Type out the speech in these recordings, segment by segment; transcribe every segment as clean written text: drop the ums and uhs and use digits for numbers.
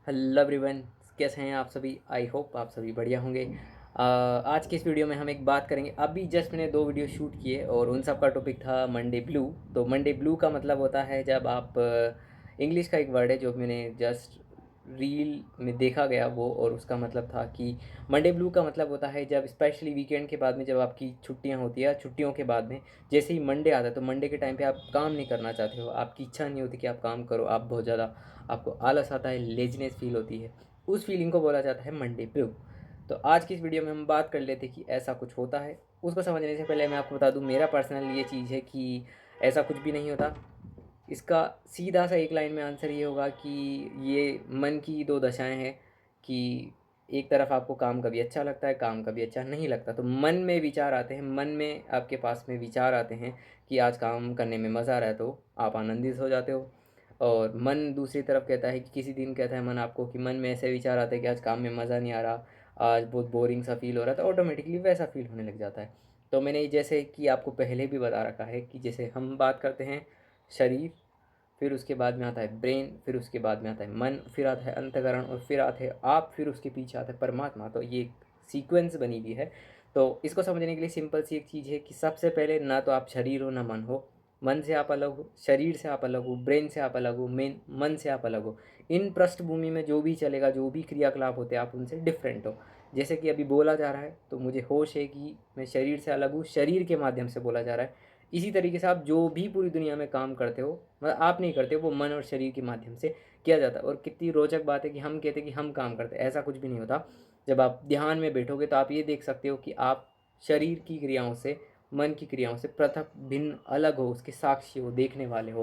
Hello everyone, कैसे हैं आप सभी। आई होप आप सभी बढ़िया होंगे। आज के इस वीडियो में हम एक बात करेंगे। अभी जस्ट मैंने 2 वीडियो शूट किए और उन सब का टॉपिक था मंडे ब्लू। तो मंडे ब्लू का मतलब होता है जब आप इंग्लिश का एक वर्ड है जो मैंने जस्ट रील में देखा गया वो, और उसका मतलब था कि मंडे ब्लू का मतलब होता है जब स्पेशली वीकेंड के बाद में, जब आपकी छुट्टियां होती है, छुट्टियों के बाद में जैसे ही मंडे आता है तो मंडे के टाइम पे आप काम नहीं करना चाहते हो, आपकी इच्छा नहीं होती कि आप काम करो, आप बहुत ज़्यादा आपको आलस आता है, लेजीनेस फील होती है। उस फीलिंग को बोला जाता है मंडे ब्लू। तो आज की इस वीडियो में हम बात कर लेते हैं कि ऐसा कुछ होता है। उसको समझने से पहले मैं आपको बता दूं, मेरा पर्सनल ये चीज़ है कि ऐसा कुछ भी नहीं होता। इसका सीधा सा एक लाइन में आंसर ये होगा कि ये मन की दो दशाएं हैं कि एक तरफ आपको काम कभी अच्छा लगता है, काम कभी अच्छा नहीं लगता। तो मन में विचार आते हैं, मन में आपके पास में विचार आते हैं कि आज काम करने में मज़ा आ रहा है तो आप आनंदित हो जाते हो। और मन दूसरी तरफ कहता है कि किसी दिन कहता है मन आपको कि मन में ऐसे विचार आते हैं कि आज काम में मज़ा नहीं आ रहा, आज बहुत बोरिंग सा फील हो रहा है, तो ऑटोमेटिकली वैसा फील होने लग जाता है। तो मैंने जैसे कि आपको पहले भी बता रखा है कि जैसे हम बात करते हैं शरीर, फिर उसके बाद में आता है ब्रेन, फिर उसके बाद में आता है मन, फिर आता है अंतःकरण, और फिर आते हैं आप, फिर उसके पीछे आता है परमात्मा। तो ये एक सीक्वेंस बनी हुई है। तो इसको समझने के लिए सिंपल सी एक चीज़ है कि सबसे पहले ना तो आप शरीर हो ना मन हो। मन से आप अलग हो, शरीर से आप अलग हो, ब्रेन से आप अलग हो, मेन मन से आप अलग हो। इन पृष्ठभूमि में जो भी चलेगा, जो भी क्रियाकलाप होते हैं, आप उनसे डिफरेंट हो। जैसे कि अभी बोला जा रहा है तो मुझे होश है कि मैं शरीर से अलग हूँ, शरीर के माध्यम से बोला जा रहा है। इसी तरीके से आप जो भी पूरी दुनिया में काम करते हो, मतलब आप नहीं करते, वो मन और शरीर के माध्यम से किया जाता है। और कितनी रोचक बात है कि हम कहते हैं कि हम काम करते हैं, ऐसा कुछ भी नहीं होता। जब आप ध्यान में बैठोगे तो आप ये देख सकते हो कि आप शरीर की क्रियाओं से, मन की क्रियाओं से पृथक, भिन्न, अलग हो, उसके साक्षी हो, देखने वाले हो,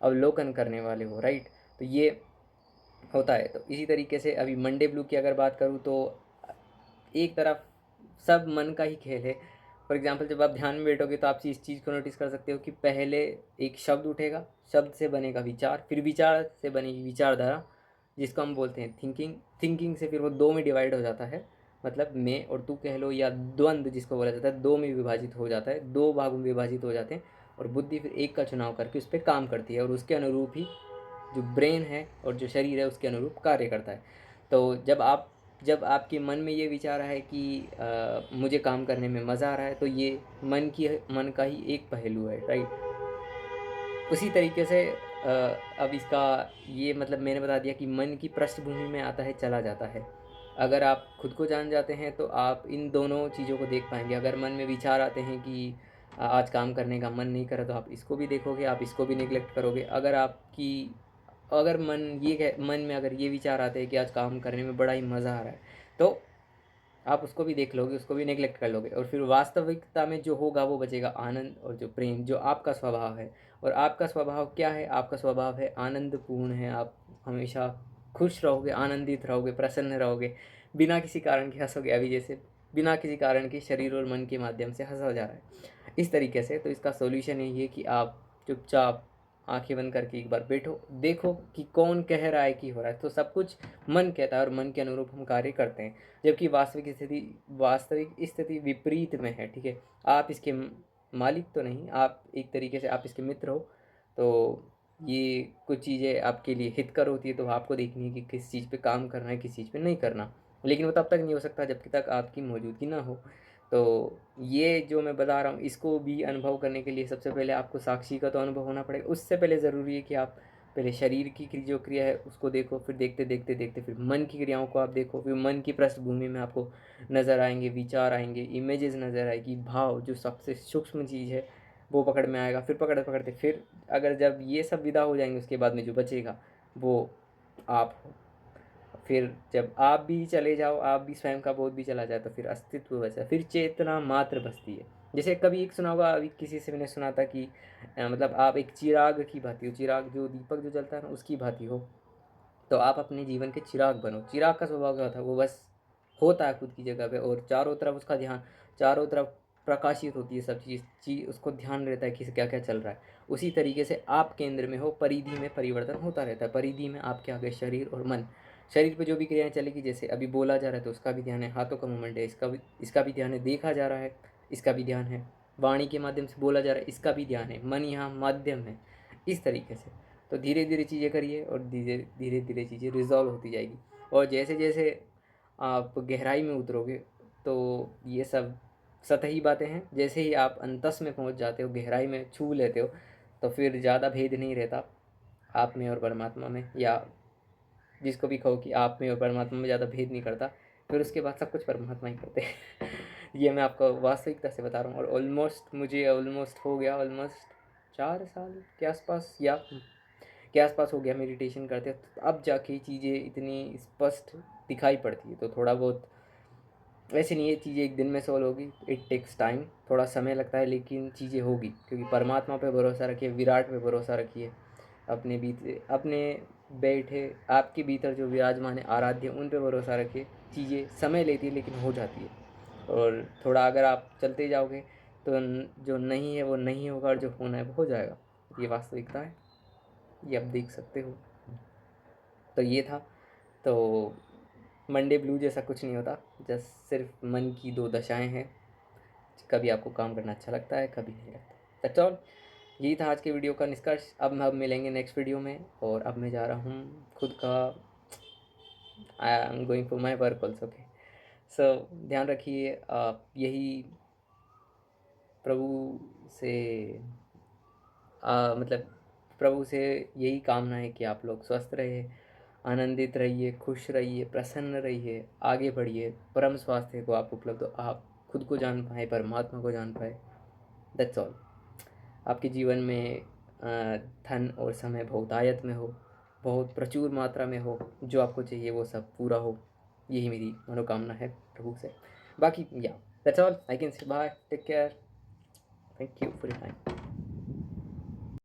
अवलोकन करने वाले हो, राइट। तो ये होता है। तो इसी तरीके से अभी मंडे ब्लू की अगर बात करूँ तो एक तरफ सब मन का ही खेल है। फॉर एग्जांपल जब आप ध्यान में बैठोगे तो आप इस चीज़ को नोटिस कर सकते हो कि पहले एक शब्द उठेगा, शब्द से बनेगा विचार, फिर विचार से बनेगी विचारधारा, जिसको हम बोलते हैं थिंकिंग। थिंकिंग से फिर वो दो में डिवाइड हो जाता है, मतलब मैं और तू कह लो, या द्वंद्व जिसको बोला जाता है, दो में विभाजित हो जाता है, दो भागों में विभाजित हो जाते हैं। और बुद्धि फिर एक का चुनाव करके उस पर काम करती है, और उसके अनुरूप ही जो ब्रेन है और जो शरीर है उसके अनुरूप कार्य करता है। तो जब आपके मन में ये विचार है कि मुझे काम करने में मज़ा आ रहा है, तो ये मन का ही एक पहलू है, राइट। उसी तरीके से अब इसका ये मतलब मैंने बता दिया कि मन की पृष्ठभूमि में आता है, चला जाता है। अगर आप खुद को जान जाते हैं तो आप इन दोनों चीज़ों को देख पाएंगे। अगर मन में विचार आते हैं कि आज काम करने का मन नहीं कर रहा, तो आप इसको भी देखोगे, आप इसको भी निगलेक्ट करोगे। अगर मन में अगर ये विचार आते हैं कि आज काम करने में बड़ा ही मज़ा आ रहा है, तो आप उसको भी देख लोगे, उसको भी नेग्लेक्ट कर लोगे, और फिर वास्तविकता में जो होगा वो बचेगा आनंद और जो प्रेम, जो आपका स्वभाव है। और आपका स्वभाव क्या है? आपका स्वभाव है आनंदपूर्ण है। आप हमेशा खुश रहोगे, आनंदित रहोगे, प्रसन्न रहोगे, बिना किसी कारण के हंसोगे। अभी जैसे बिना किसी कारण के शरीर और मन के माध्यम से हंसा जा रहा है, इस तरीके से। तो इसका सॉल्यूशन यही है कि आप चुपचाप आंखें बंद करके एक बार बैठो, देखो कि कौन कह रहा है कि हो रहा है। तो सब कुछ मन कहता है और मन के अनुरूप हम कार्य करते हैं, जबकि वास्तविक स्थिति विपरीत में है, ठीक है। आप इसके मालिक तो नहीं, आप एक तरीके से आप इसके मित्र हो। तो ये कुछ चीज़ें आपके लिए हितकर होती है, तो आपको देखनी है कि किस चीज़ पे काम करना है, किस चीज़ पे नहीं करना। लेकिन वो तब तक नहीं हो सकता जब तक आपकी मौजूदगी ना हो। तो ये जो मैं बता रहा हूँ, इसको भी अनुभव करने के लिए सबसे पहले आपको साक्षी का तो अनुभव होना पड़ेगा। उससे पहले ज़रूरी है कि आप पहले शरीर की जो क्रिया है उसको देखो, फिर देखते देखते देखते फिर मन की क्रियाओं को आप देखो, फिर मन की पृष्ठभूमि में आपको नज़र आएंगे विचार, आएंगे इमेजेस, नज़र आएगी भाव, जो सबसे सूक्ष्म चीज़ है वो पकड़ में आएगा। फिर पकड़ते पकड़ते फिर अगर जब ये सब विदा हो जाएंगे, उसके बाद में जो बचेगा वो आप हो। फिर जब आप भी चले जाओ, आप भी स्वयं का बोध भी चला जाए, तो फिर अस्तित्व बचा, फिर चेतना मात्र बचती है। जैसे कभी एक सुना होगा, अभी किसी से मैंने सुना था कि मतलब आप एक चिराग की भांति हो, चिराग जो दीपक जो जलता है ना, उसकी भांति हो। तो आप अपने जीवन के चिराग बनो। चिराग का स्वभाव क्या होता है? वो बस होता है खुद की जगह पे, और चारों तरफ उसका ध्यान, चारों तरफ प्रकाशित होती है सब चीज़ उसको ध्यान रहता है कि क्या क्या चल रहा है। उसी तरीके से आप केंद्र में हो, परिधि में परिवर्तन होता रहता है। परिधि में आपके आगे शरीर और मन। शरीर पे जो भी क्रियाएं चलेगी, जैसे अभी बोला जा रहा है तो उसका भी ध्यान है, हाथों का मूवमेंट है, इसका भी ध्यान है, देखा जा रहा है इसका भी ध्यान है, वाणी के माध्यम से बोला जा रहा है इसका भी ध्यान है, मन यहाँ माध्यम है, इस तरीके से। तो धीरे धीरे चीज़ें करिए और धीरे धीरे धीरे चीज़ें रिजॉल्व होती जाएगी। और जैसे जैसे आप गहराई में उतरोगे तो ये सब सतही बातें हैं। जैसे ही आप अंतस में पहुंच जाते हो, गहराई में छू लेते हो, तो फिर ज़्यादा भेद नहीं रहता आप में और परमात्मा में, या जिसको भी कहो कि आप में और परमात्मा में ज़्यादा भेद नहीं करता, फिर उसके बाद सब कुछ परमात्मा ही करते हैं। ये मैं आपको वास्तविकता से बता रहा हूँ। और मुझे हो गया ऑलमोस्ट 4 साल के आसपास हो गया मेडिटेशन करते, तो अब जाके चीज़ें इतनी स्पष्ट दिखाई पड़ती है। तो थोड़ा बहुत वैसे नहीं, ये चीज़ें एक दिन में सॉल्व होगी, इट टेक्स टाइम, थोड़ा समय लगता है, लेकिन चीज़ें होगी। क्योंकि परमात्मा पे भरोसा रखिए, विराट पे भरोसा रखिए, अपने बैठे आपके भीतर जो विराजमान है आराध्य, उन पे भरोसा रखिए। चीज़ें समय लेती है लेकिन हो जाती है। और थोड़ा अगर आप चलते जाओगे तो जो नहीं है वो नहीं होगा, और जो होना है वो हो जाएगा। ये वास्तविकता है, ये आप देख सकते हो। तो ये था। तो मंडे ब्लू जैसा कुछ नहीं होता, जस्ट सिर्फ मन की दो दशाएं हैं। कभी आपको काम करना अच्छा लगता है, कभी नहीं लगता। That's all. यही था आज के वीडियो का निष्कर्ष। अब हम मिलेंगे नेक्स्ट वीडियो में, और अब मैं जा रहा हूँ खुद का, I am going for my work also. Okay, so ध्यान रखिए आप। यही प्रभु से मतलब प्रभु से यही कामना है कि आप लोग स्वस्थ रहिए, आनंदित रहिए, खुश रहिए, प्रसन्न रहिए, आगे बढ़िए, परम स्वास्थ्य को आप उपलब्ध हो, आप खुद को जान पाए, परमात्मा को जान पाए। That's all. आपके जीवन में धन और समय बहुतायत में हो, बहुत प्रचुर मात्रा में हो, जो आपको चाहिए वो सब पूरा हो, यही मेरी मनोकामना है प्रभु से। बाकी या that's all, I can say bye, take care, thank you for your time.